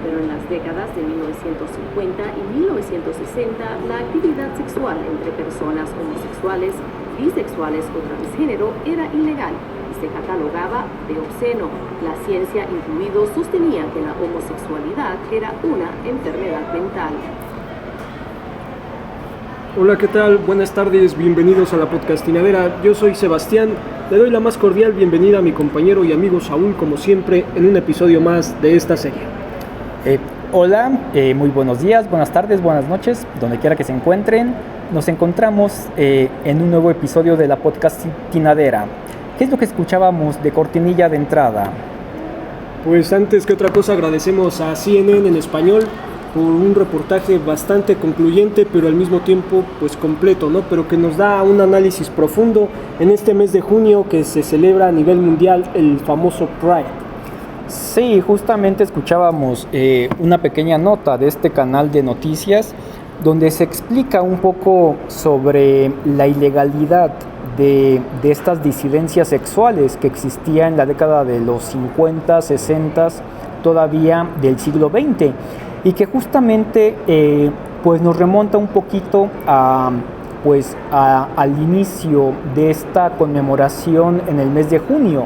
pero en las décadas de 1950 y 1960 la actividad sexual entre personas homosexuales, bisexuales o transgénero era ilegal y se catalogaba de obsceno. La ciencia incluido sostenía que la homosexualidad era una enfermedad mental. Hola, ¿qué tal? Buenas tardes, bienvenidos a la podcastinadera. Yo soy Sebastián, le doy la más cordial bienvenida a mi compañero y amigo Saúl, como siempre, en un episodio más de esta serie. Hola, muy buenos días, buenas tardes, buenas noches, donde quiera que se encuentren. Nos encontramos en un nuevo episodio de la podcastinadera. ¿Qué es lo que escuchábamos de cortinilla de entrada? Pues antes que otra cosa agradecemos a CNN en español por un reportaje bastante concluyente, pero al mismo tiempo pues completo, ¿no? Pero que nos da un análisis profundo en este mes de junio que se celebra a nivel mundial el famoso Pride. Sí, justamente escuchábamos una pequeña nota de este canal de noticias donde se explica un poco sobre la ilegalidad de estas disidencias sexuales que existía en la década de los 50, 60, todavía del siglo XX. Y que justamente pues nos remonta un poquito al inicio de esta conmemoración en el mes de junio.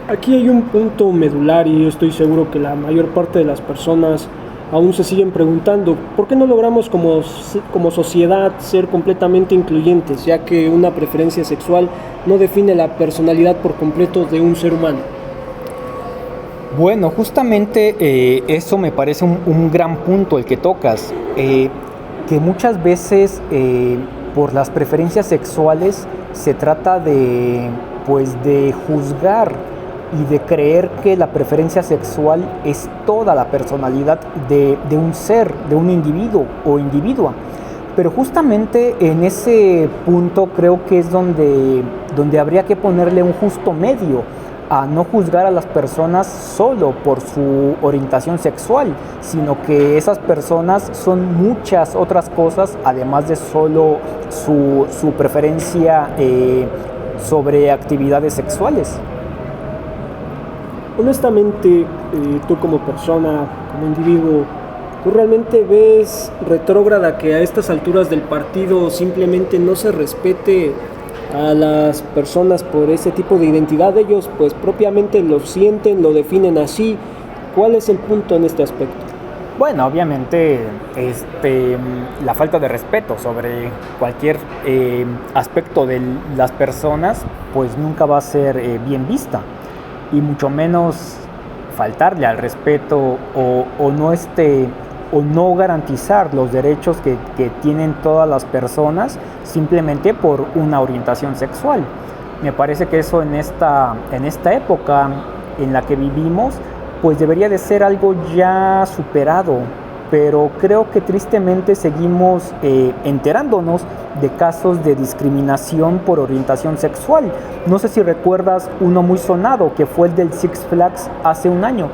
Aquí hay un punto medular y estoy seguro que la mayor parte de las personas aún se siguen preguntando ¿por qué no logramos como sociedad ser completamente incluyentes? Ya que una preferencia sexual no define la personalidad por completo de un ser humano. Bueno, justamente eso me parece un gran punto el que tocas, que muchas veces por las preferencias sexuales se trata de juzgar y de creer que la preferencia sexual es toda la personalidad de un ser, de un individuo o individua. Pero justamente en ese punto creo que es donde habría que ponerle un justo medio, a no juzgar a las personas solo por su orientación sexual, sino que esas personas son muchas otras cosas, además de solo su preferencia sobre actividades sexuales. Honestamente, tú como persona, como individuo, ¿tú realmente ves retrógrada que a estas alturas del partido simplemente no se respete a las personas por ese tipo de identidad? Ellos pues propiamente lo sienten, lo definen así. ¿Cuál es el punto en este aspecto? Bueno, obviamente la falta de respeto sobre cualquier aspecto de las personas pues nunca va a ser bien vista, y mucho menos faltarle al respeto o no garantizar los derechos que tienen todas las personas simplemente por una orientación sexual. Me parece que eso en esta época en la que vivimos pues debería de ser algo ya superado, pero creo que tristemente seguimos enterándonos de casos de discriminación por orientación sexual. No sé si recuerdas uno muy sonado que fue el del Six Flags hace un año.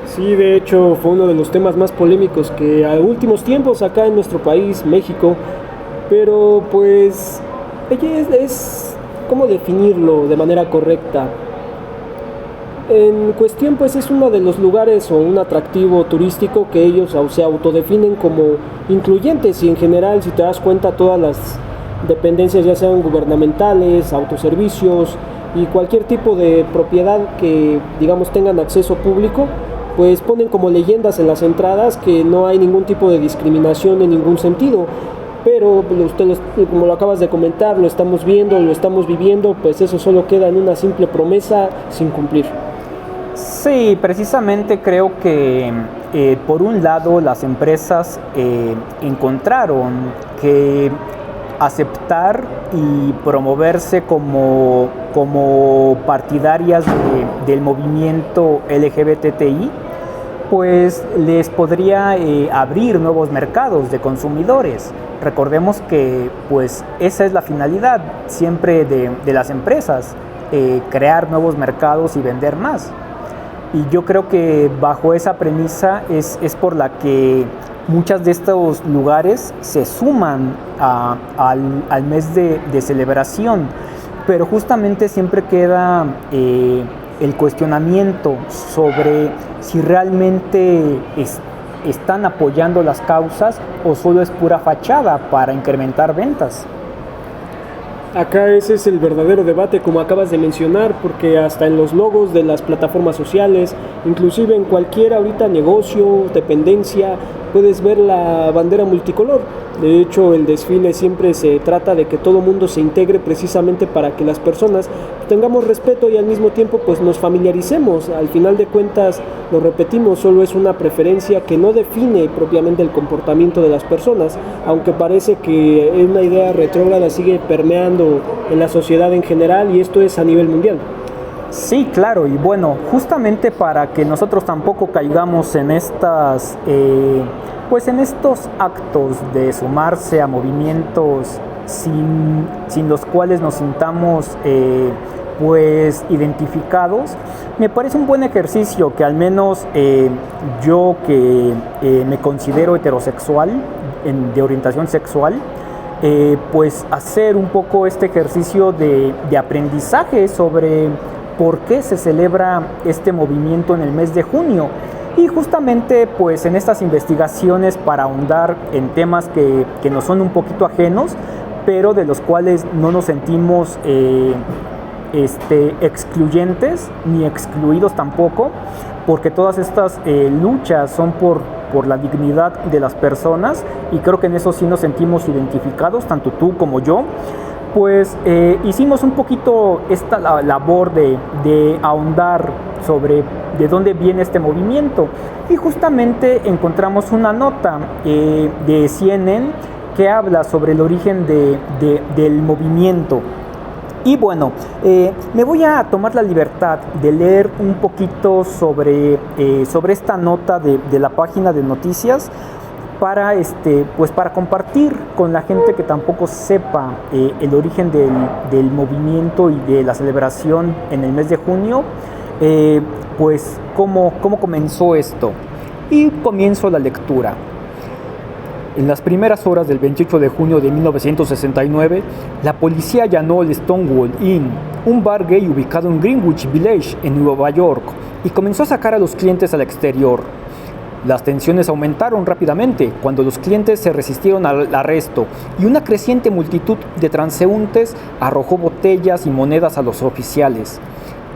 Sí, de hecho fue uno de los temas más polémicos que a últimos tiempos acá en nuestro país, México, pero pues es ¿cómo definirlo de manera correcta? En cuestión pues es uno de los lugares o un atractivo turístico que ellos se autodefinen como incluyentes, y en general si te das cuenta todas las dependencias, ya sean gubernamentales, autoservicios y cualquier tipo de propiedad que digamos tengan acceso público, pues ponen como leyendas en las entradas que no hay ningún tipo de discriminación en ningún sentido. Pero usted, como lo acabas de comentar, lo estamos viendo, lo estamos viviendo, pues eso solo queda en una simple promesa sin cumplir. Sí, precisamente creo que por un lado las empresas encontraron que aceptar y promoverse como partidarias del movimiento LGBTI, pues les podría abrir nuevos mercados de consumidores. Recordemos que pues esa es la finalidad siempre de las empresas, crear nuevos mercados y vender más. Y yo creo que bajo esa premisa es por la que muchos de estos lugares se suman al mes de celebración, pero justamente siempre queda el cuestionamiento sobre si realmente están apoyando las causas o solo es pura fachada para incrementar ventas. Acá ese es el verdadero debate, como acabas de mencionar, porque hasta en los logos de las plataformas sociales, inclusive en cualquier ahorita negocio, dependencia, puedes ver la bandera multicolor. De hecho, el desfile siempre se trata de que todo mundo se integre precisamente para que las personas tengamos respeto y al mismo tiempo pues nos familiaricemos. Al final de cuentas, lo repetimos, solo es una preferencia que no define propiamente el comportamiento de las personas, aunque parece que una idea retrógrada sigue permeando en la sociedad en general, y esto es a nivel mundial. Sí, claro, y bueno, justamente para que nosotros tampoco caigamos en estas, pues en estos actos de sumarse a movimientos sin los cuales nos sintamos pues identificados, me parece un buen ejercicio que al menos yo que me considero heterosexual, de orientación sexual, pues hacer un poco este ejercicio de aprendizaje sobre por qué se celebra este movimiento en el mes de junio. Y justamente pues en estas investigaciones para ahondar en temas que nos son un poquito ajenos, pero de los cuales no nos sentimos excluyentes ni excluidos tampoco, porque todas estas luchas son por la dignidad de las personas, y creo que en eso sí nos sentimos identificados, tanto tú como yo. Pues hicimos un poquito esta labor de ahondar sobre de dónde viene este movimiento, y justamente encontramos una nota de CNN que habla sobre el origen del movimiento. Y bueno, me voy a tomar la libertad de leer un poquito sobre esta nota de la página de noticias, para pues para compartir con la gente que tampoco sepa el origen del movimiento y de la celebración en el mes de junio, pues cómo comenzó esto. Y comienzo la lectura. En las primeras horas del 28 de junio de 1969, la policía allanó el Stonewall Inn, un bar gay ubicado en Greenwich Village, en Nueva York, y comenzó a sacar a los clientes al exterior. Las tensiones aumentaron rápidamente cuando los clientes se resistieron al arresto, y una creciente multitud de transeúntes arrojó botellas y monedas a los oficiales.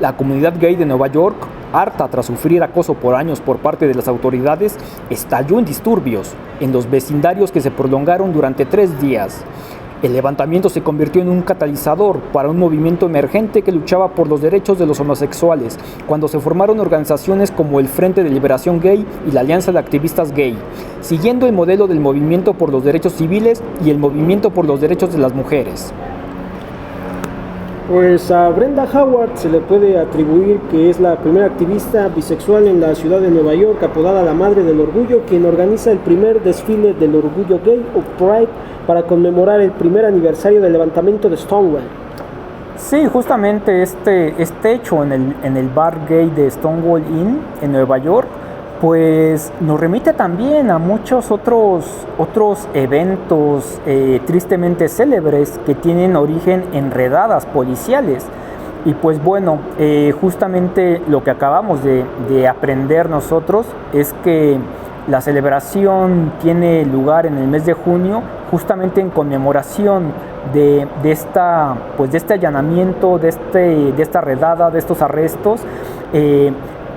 La comunidad gay de Nueva York, harta tras sufrir acoso por años por parte de las autoridades, estalló en disturbios en los vecindarios que se prolongaron durante 3 días. El levantamiento se convirtió en un catalizador para un movimiento emergente que luchaba por los derechos de los homosexuales, cuando se formaron organizaciones como el Frente de Liberación Gay y la Alianza de Activistas Gay, siguiendo el modelo del Movimiento por los Derechos Civiles y el Movimiento por los Derechos de las Mujeres. Pues a Brenda Howard se le puede atribuir que es la primera activista bisexual en la ciudad de Nueva York, apodada la Madre del Orgullo, quien organiza el primer desfile del orgullo gay o Pride para conmemorar el primer aniversario del levantamiento de Stonewall. Sí, justamente este hecho en el bar gay de Stonewall Inn en Nueva York, pues nos remite también a muchos otros eventos tristemente célebres que tienen origen en redadas policiales. Y pues bueno, justamente lo que acabamos de aprender nosotros es que la celebración tiene lugar en el mes de junio, justamente en conmemoración de este allanamiento, de esta redada, de estos arrestos,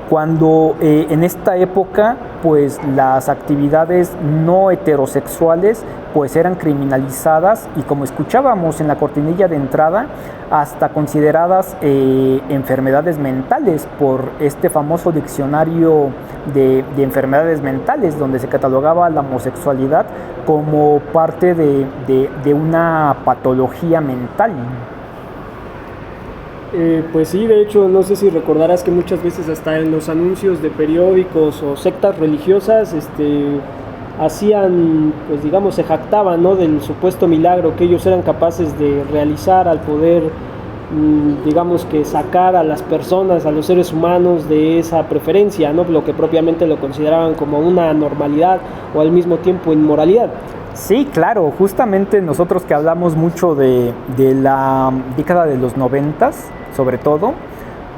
cuando en esta época pues las actividades no heterosexuales pues eran criminalizadas, y como escuchábamos en la cortinilla de entrada, hasta consideradas enfermedades mentales por este famoso diccionario de enfermedades mentales, donde se catalogaba la homosexualidad como parte de una patología mental. Pues sí, de hecho, no sé si recordarás que muchas veces hasta en los anuncios de periódicos o sectas religiosas hacían, pues digamos, se jactaban, ¿no?, del supuesto milagro que ellos eran capaces de realizar al poder, digamos, que sacar a las personas, a los seres humanos de esa preferencia, ¿no?, lo que propiamente lo consideraban como una normalidad o al mismo tiempo inmoralidad. Sí, claro, justamente nosotros que hablamos mucho de la década de los 90, sobre todo,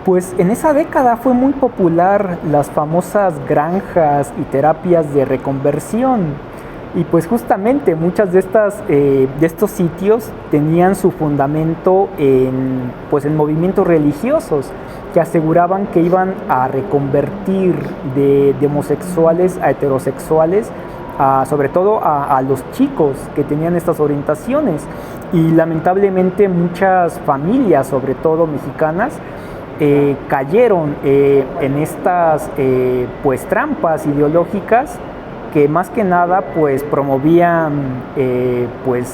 Pues en esa década fue muy popular las famosas granjas y terapias de reconversión. Y pues justamente muchas de estos sitios tenían su fundamento en movimientos religiosos que aseguraban que iban a reconvertir de homosexuales a heterosexuales, sobre todo a los chicos que tenían estas orientaciones. Y lamentablemente muchas familias, sobre todo mexicanas, cayeron en estas pues trampas ideológicas que más que nada pues promovían pues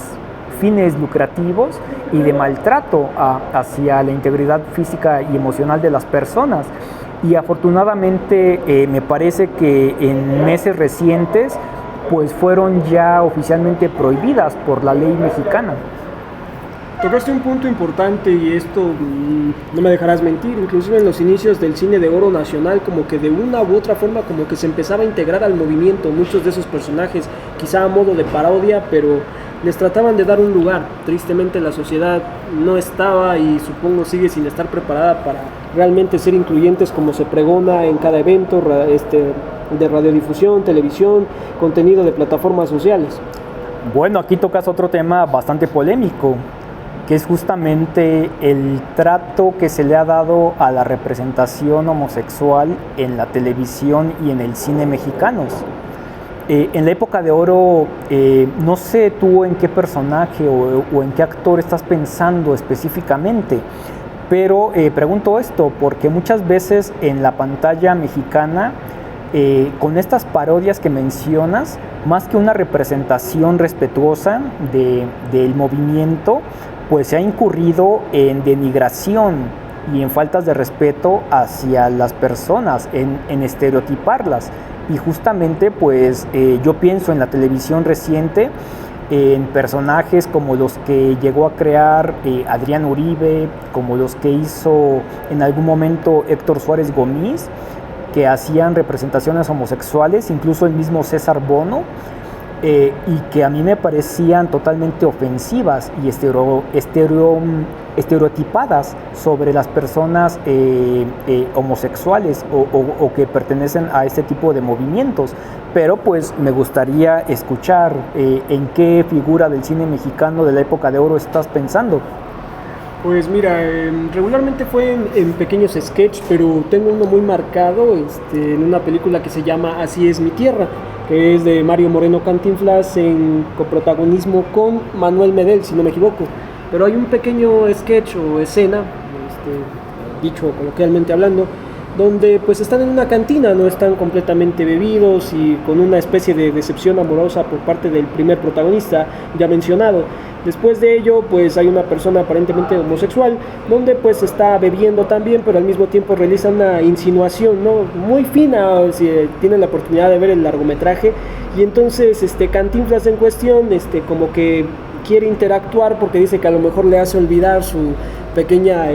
fines lucrativos y de maltrato hacia la integridad física y emocional de las personas. Y afortunadamente me parece que en meses recientes pues fueron ya oficialmente prohibidas por la ley mexicana. Tocaste un punto importante y esto no me dejarás mentir, inclusive en los inicios del cine de oro nacional, como que de una u otra forma como que se empezaba a integrar al movimiento, muchos de esos personajes, quizá a modo de parodia, pero les trataban de dar un lugar. Tristemente la sociedad no estaba y supongo sigue sin estar preparada para realmente ser incluyentes como se pregona en cada evento de radiodifusión, televisión, contenido de plataformas sociales. Bueno, aquí tocas otro tema bastante polémico, que es justamente el trato que se le ha dado a la representación homosexual en la televisión y en el cine mexicanos. En la época de oro, no sé tú en qué personaje o en qué actor estás pensando específicamente, pero pregunto esto porque muchas veces en la pantalla mexicana, con estas parodias que mencionas, más que una representación respetuosa del movimiento, pues se ha incurrido en denigración y en faltas de respeto hacia las personas, en estereotiparlas. Y justamente pues yo pienso en la televisión reciente, en personajes como los que llegó a crear Adrián Uribe, como los que hizo en algún momento Héctor Suárez Gómez, que hacían representaciones homosexuales, incluso el mismo César Bono, y que a mí me parecían totalmente ofensivas y estereotipadas sobre las personas homosexuales o que pertenecen a este tipo de movimientos. Pero pues me gustaría escuchar en qué figura del cine mexicano de la época de oro estás pensando. Pues mira, regularmente fue en pequeños sketches, pero tengo uno muy marcado en una película que se llama Así es mi tierra, que es de Mario Moreno Cantinflas en coprotagonismo con Manuel Medel, si no me equivoco. Pero hay un pequeño sketch o escena, dicho coloquialmente hablando, donde pues están en una cantina, no están completamente bebidos y con una especie de decepción amorosa por parte del primer protagonista ya mencionado. Después de ello pues hay una persona aparentemente homosexual donde pues está bebiendo también, pero al mismo tiempo realiza una insinuación, ¿no?, muy fina, si tienen la oportunidad de ver el largometraje. Y entonces Cantinflas en cuestión como que quiere interactuar porque dice que a lo mejor le hace olvidar su pequeña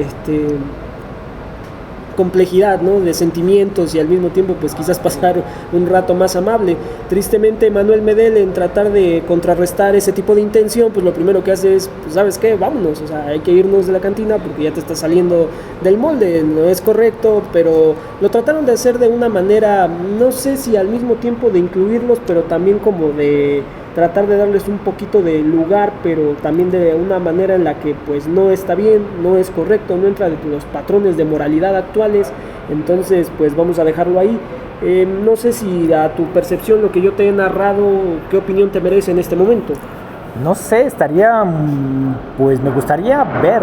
complejidad, ¿no?, de sentimientos y al mismo tiempo pues quizás pasar un rato más amable. Tristemente Manuel Medel, en tratar de contrarrestar ese tipo de intención, pues lo primero que hace es, pues, ¿sabes qué? Vámonos, o sea, hay que irnos de la cantina porque ya te estás saliendo del molde, no es correcto. Pero lo trataron de hacer de una manera, no sé si al mismo tiempo de incluirlos, pero también como de tratar de darles un poquito de lugar, pero también de una manera en la que pues no está bien, no es correcto, no entra dentro de los patrones de moralidad actuales. Entonces pues vamos a dejarlo ahí. No sé si a tu percepción lo que yo te he narrado, ¿qué opinión te merece en este momento? No sé, pues me gustaría ver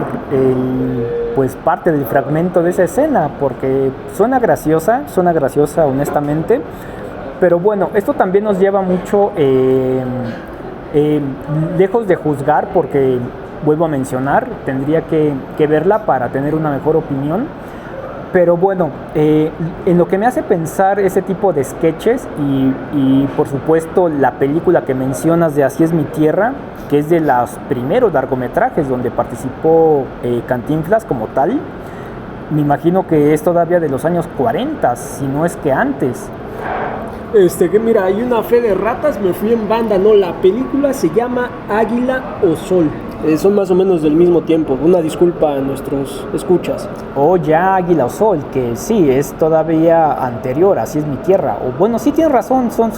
pues parte del fragmento de esa escena, porque suena graciosa honestamente. Pero bueno, esto también nos lleva mucho lejos de juzgar, porque vuelvo a mencionar, tendría que verla para tener una mejor opinión. Pero bueno, en lo que me hace pensar ese tipo de sketches y por supuesto la película que mencionas de Así es mi tierra, que es de los primeros largometrajes donde participó Cantinflas como tal, me imagino que es todavía de los años 40, si no es que antes. Que mira, hay una fe de ratas, me fui en banda, ¿no? La película se llama Águila o Sol. son más o menos del mismo tiempo. Una disculpa a nuestros escuchas. O ya Águila o Sol, que sí, es todavía anterior, Así es mi tierra. O bueno, sí tienes razón, son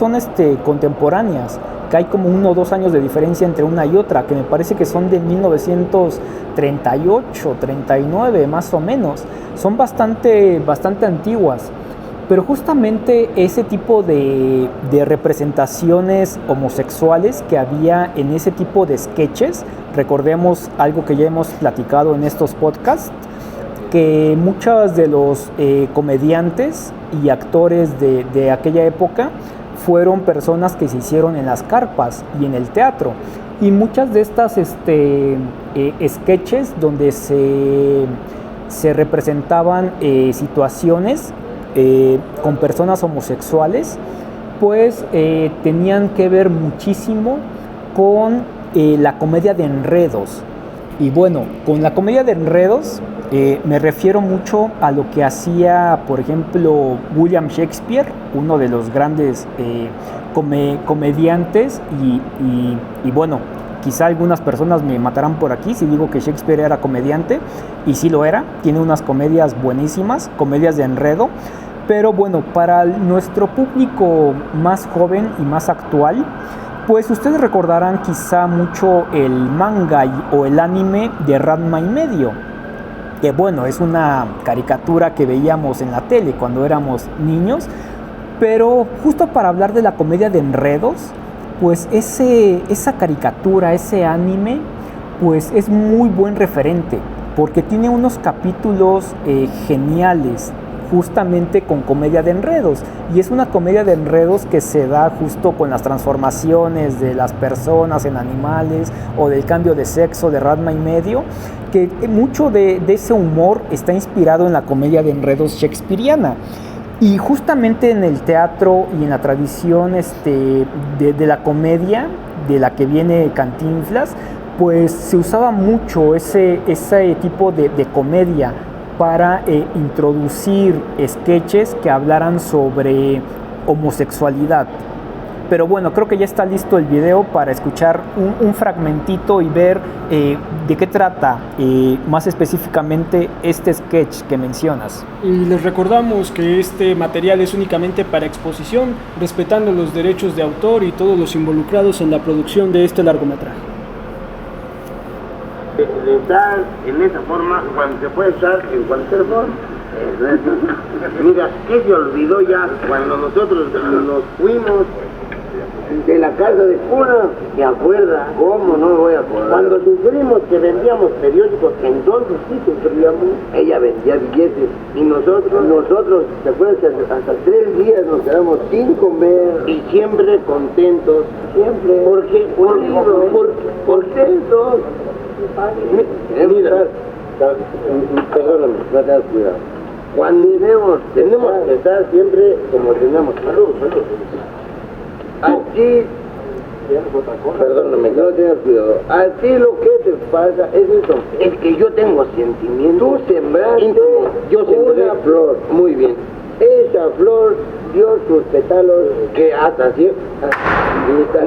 contemporáneas, que hay como 1 o 2 años de diferencia entre una y otra, que me parece que son de 1938, 39 más o menos. Son bastante antiguas. Pero justamente ese tipo de representaciones homosexuales que había en ese tipo de sketches, recordemos algo que ya hemos platicado en estos podcasts, que muchos de los comediantes y actores de aquella época fueron personas que se hicieron en las carpas y en el teatro. Y muchas de estas sketches donde se representaban situaciones con personas homosexuales, pues tenían que ver muchísimo con la comedia de enredos. Y bueno, con la comedia de enredos me refiero mucho a lo que hacía, por ejemplo, William Shakespeare, uno de los grandes comediantes, y bueno, quizá algunas personas me matarán por aquí si digo que Shakespeare era comediante, y sí lo era, tiene unas comedias buenísimas, comedias de enredo. Pero bueno, para nuestro público más joven y más actual, pues ustedes recordarán quizá mucho el manga o el anime de Ranma y medio, que bueno, es una caricatura que veíamos en la tele cuando éramos niños. Pero justo para hablar de la comedia de enredos, pues esa caricatura, ese anime, pues es muy buen referente, porque tiene unos capítulos geniales, justamente con comedia de enredos, y es una comedia de enredos que se da justo con las transformaciones de las personas en animales o del cambio de sexo de Ranma y medio, que mucho de ese humor está inspirado en la comedia de enredos shakespeariana. Y justamente en el teatro y en la tradición de la comedia de la que viene Cantinflas, pues se usaba mucho ese tipo de comedia para introducir sketches que hablaran sobre homosexualidad. Pero bueno, creo que ya está listo el video para escuchar un fragmentito y ver de qué trata más específicamente este sketch que mencionas. Y les recordamos que este material es únicamente para exposición, respetando los derechos de autor y todos los involucrados en la producción de este largometraje. De estar en esa forma cuando se puede estar en cualquier forma. Mira, ¿qué se olvidó ya cuando nosotros nos fuimos de la casa de cuna? ¿Se acuerda? ¿Cómo no me voy a acordar? Cuando sufrimos que vendíamos periódicos, entonces sí sufríamos. Ella vendía billetes y nosotros, ¿te acuerdas que hasta 3 días nos quedamos sin comer y siempre contentos? Siempre. ¿Por qué? Contentos. Mira, perdóname, no tengas cuidado. Cuando tenemos que estar siempre como tenemos. Salud. Aquí, perdóname, no tengas cuidado. A ti lo que te pasa es eso, es que yo tengo sentimientos. Tú sembraste, yo sembré una flor. Muy bien. Esa flor dio sus pétalos que hasta así.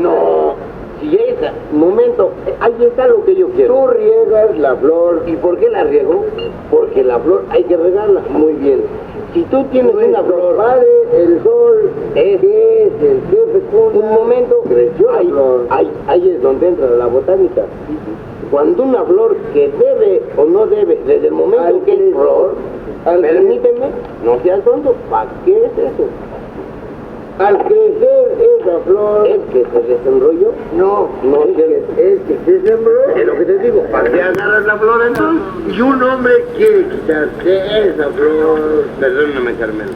No. Si ese momento, ahí está lo que yo quiero. Tú riegas la flor. ¿Y por qué la riego? Porque la flor hay que regarla. Muy bien. Si tú tienes una flor, vale, el sol es el que fecunda. Un momento, creció la flor. Ahí es donde entra la botánica. Cuando una flor que debe o no debe, desde el momento que es flor, permíteme, no seas tonto, ¿para qué es eso? Al crecer esa flor, ¿es que se desenrolló? No, es que se sembró. Es lo que te digo, ¿para qué agarras la flor entonces? Y un hombre quiere quitarse esa flor. Perdóname, Carmelo,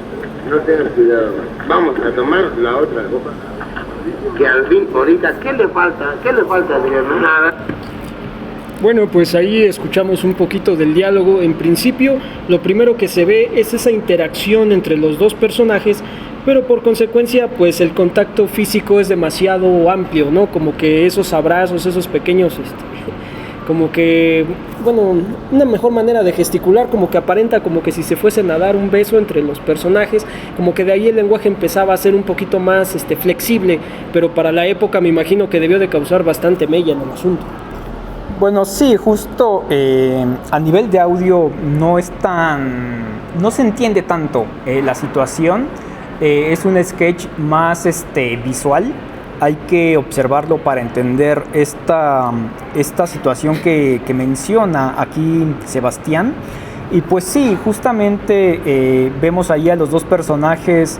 no tengas cuidado. Vamos a tomar la otra copa. Que al fin, ahorita, ¿qué le falta? Adriano? Nada. Bueno, pues ahí escuchamos un poquito del diálogo. En principio, lo primero que se ve es esa interacción entre los dos personajes, pero por consecuencia, pues el contacto físico es demasiado amplio, ¿no? Como que esos abrazos, esos pequeños, como que, bueno, una mejor manera de gesticular, como que aparenta como que si se fuesen a dar un beso entre los personajes, como que de ahí el lenguaje empezaba a ser un poquito más flexible, pero para la época me imagino que debió de causar bastante mella en el asunto. Bueno, sí, justo a nivel de audio no se entiende tanto la situación. Es un sketch más visual. Hay que observarlo para entender esta situación que menciona aquí Sebastián. Y pues sí, justamente vemos ahí a los dos personajes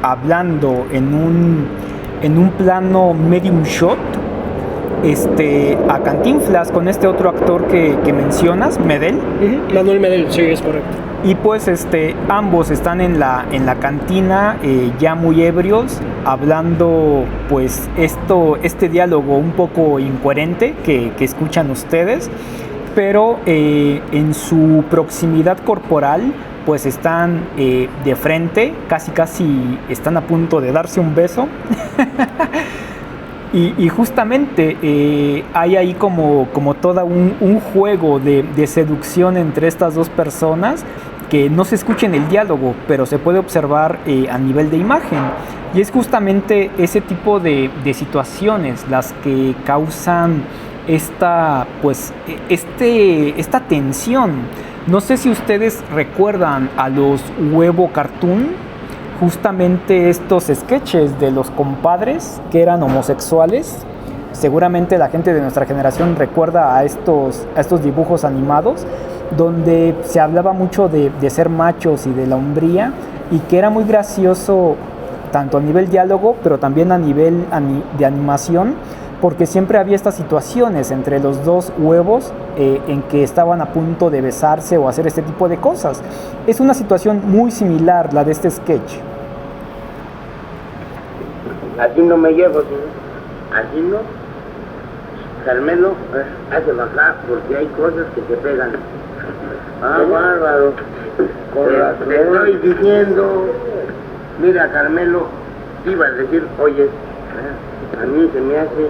hablando en un plano medium shot. A Cantinflas con este otro actor que mencionas, Medel. Manuel Medel, sí, es correcto. Y pues ambos están en la cantina ya muy ebrios, hablando pues este diálogo un poco incoherente que escuchan ustedes, pero en su proximidad corporal pues están de frente, casi están a punto de darse un beso. Y justamente hay ahí como todo un juego de seducción entre estas dos personas, que no se escucha en el diálogo, pero se puede observar a nivel de imagen. Y es justamente ese tipo de situaciones las que causan esta tensión. No sé si ustedes recuerdan a los Huevo Cartoon, justamente estos sketches de los compadres que eran homosexuales. Seguramente la gente de nuestra generación recuerda a estos dibujos animados, donde se hablaba mucho de ser machos y de la hombría, y que era muy gracioso tanto a nivel diálogo, pero también a nivel de animación, porque siempre había estas situaciones entre los dos huevos en que estaban a punto de besarse o hacer este tipo de cosas. Es una situación muy similar la de este sketch. Así no me llevo, señor. Así no. Carmelo, hace bajar porque hay cosas que te pegan. Ah, bárbaro. Te estoy diciendo. Mira, Carmelo, iba a decir, oye, a mí se me hace.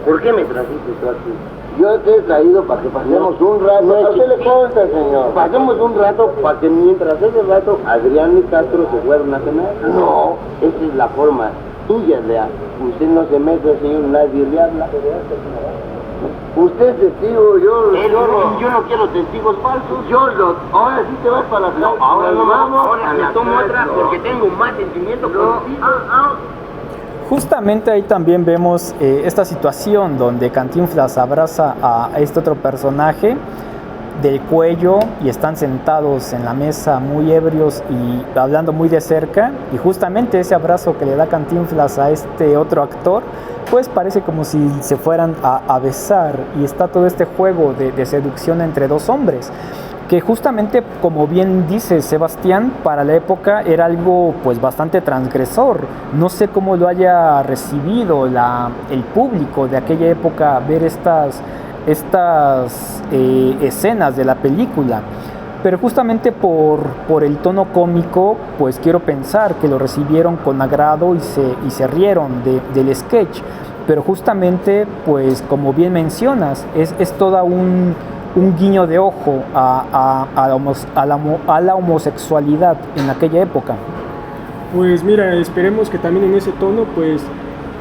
¿Por qué me trajiste tú aquí? Yo te he traído para que pasemos un rato. No, ¿a qué le consta, señor? Pasemos un rato para que mientras ese rato Adrián y Castro se fueron a cenar. No, esa es la forma tuya, Lea. Usted no se mete, señor, nadie le habla. Usted es testigo, yo no quiero testigos falsos. Ahora sí te vas para la ciudad. No, ahora no vamos. Ahora me tomo otra porque tengo más sentimiento contigo. Justamente ahí también vemos esta situación donde Cantinflas abraza a este otro personaje del cuello y están sentados en la mesa muy ebrios y hablando muy de cerca, y justamente ese abrazo que le da Cantinflas a este otro actor pues parece como si se fueran a besar, y está todo este juego de seducción entre dos hombres, que justamente, como bien dice Sebastián, para la época era algo pues bastante transgresor. No sé cómo lo haya recibido el público de aquella época, ver estas escenas de la película, pero justamente por el tono cómico, pues quiero pensar que lo recibieron con agrado y se rieron del sketch. Pero justamente, pues como bien mencionas, es toda un guiño de ojo a la homosexualidad en aquella época. Pues mira, esperemos que también en ese tono pues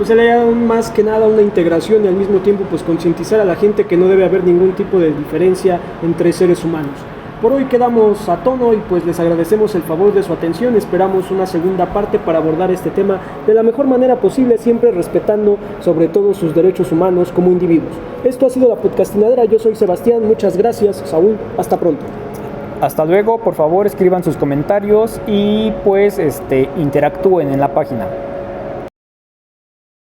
se le haya más que nada una integración, y al mismo tiempo pues concientizar a la gente que no debe haber ningún tipo de diferencia entre seres humanos. Por hoy quedamos a tono y pues les agradecemos el favor de su atención. Esperamos una segunda parte para abordar este tema de la mejor manera posible, siempre respetando sobre todo sus derechos humanos como individuos. Esto ha sido La Podcastinadera, yo soy Sebastián, muchas gracias, Saúl, hasta pronto. Hasta luego, por favor escriban sus comentarios y pues interactúen en la página.